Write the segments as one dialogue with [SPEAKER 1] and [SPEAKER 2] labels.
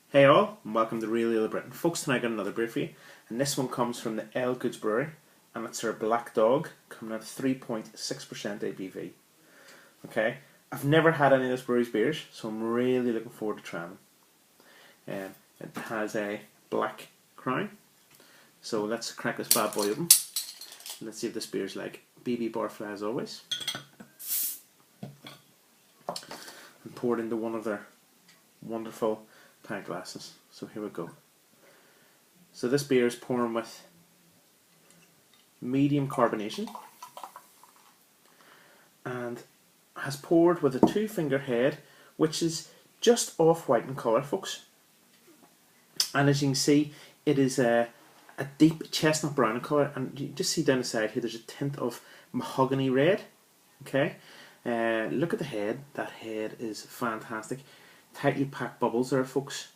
[SPEAKER 1] Hey all, and welcome to Really Ill Britain. Folks, tonight I got another beer for you, and this one comes from the Elgood Brewery, and it's their Black Dog, coming at 3.6% ABV. Okay, I've never had any of this brewery's beers, so I'm really looking forward to trying them. It has a black crown, so let's crack this bad boy open. Let's see if this beer's like BB Barfly as always. And poured into one of their wonderful pint glasses. So here we go. So this beer is pouring with medium carbonation and has poured with a 2-finger head, which is just off-white in colour, folks. And as you can see, it is a deep chestnut brown in colour, and you just see down the side here there's a tint of mahogany red. Okay, look at the head. That head is fantastic. Tightly packed bubbles there, folks,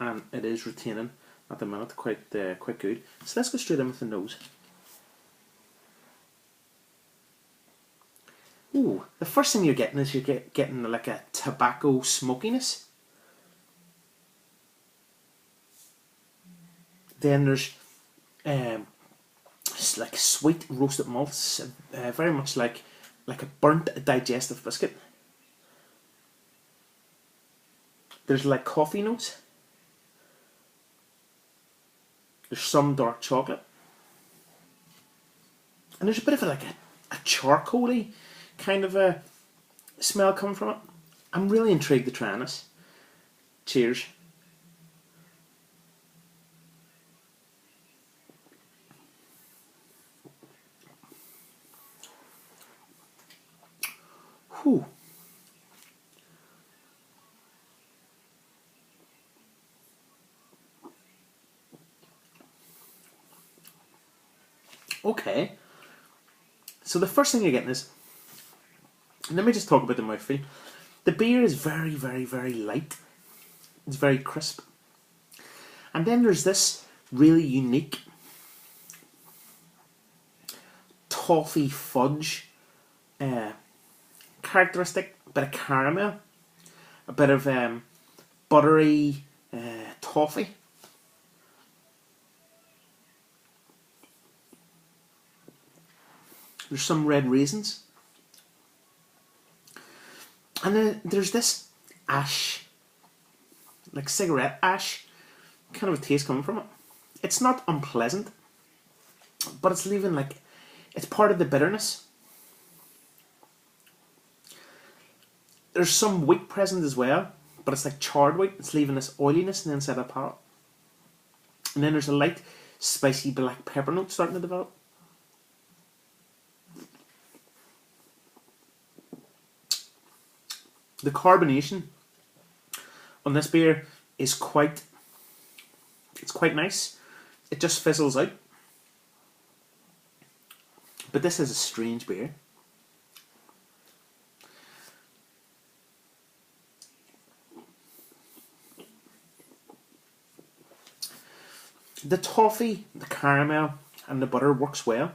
[SPEAKER 1] and it is retaining at the minute quite good. So let's go straight in with the nose. Ooh, the first thing you're getting is getting like a tobacco smokiness. Then there's like sweet roasted malts, very much like a burnt digestive biscuit. There's like coffee notes. There's some dark chocolate. And there's a bit of a charcoaly kind of a smell coming from it. I'm really intrigued to try this. Cheers. Whew. Okay, so the first thing you're getting is, let me just talk about the mouthfeel. The beer is very, very, very light. It's very crisp. And then there's this really unique toffee fudge characteristic, a bit of caramel, a bit of buttery toffee. There's some red raisins. And then there's this ash, like cigarette ash, kind of a taste coming from it. It's not unpleasant, but it's leaving it's part of the bitterness. There's some wheat present as well, but it's like charred wheat. It's leaving this oiliness on the inside of the palate. And then there's a light, spicy black pepper note starting to develop. The carbonation on this beer is quite nice. It just fizzles out. But this is a strange beer. The toffee, the caramel and the butter works well.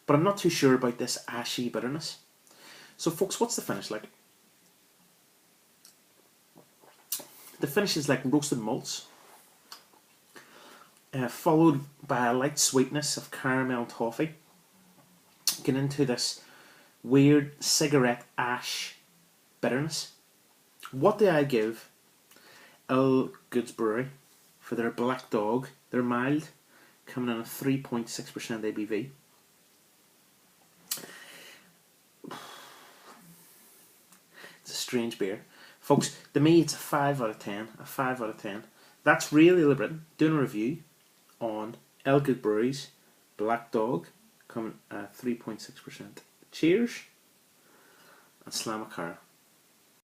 [SPEAKER 1] But I'm not too sure about this ashy bitterness. So folks, what's the finish like? The finish is like roasted malts, followed by a light sweetness of caramel and toffee. Get into this weird cigarette ash bitterness. What do I give Elgood Brewery for their Black Dog? They're mild, coming in at 3.6% ABV. It's a strange beer. Folks, to me it's a 5 out of 10. A 5 out of 10. That's Really Ill Britain doing a review on Elgood Brewery's Black Dog, coming at 3.6%. Cheers and Slamacara.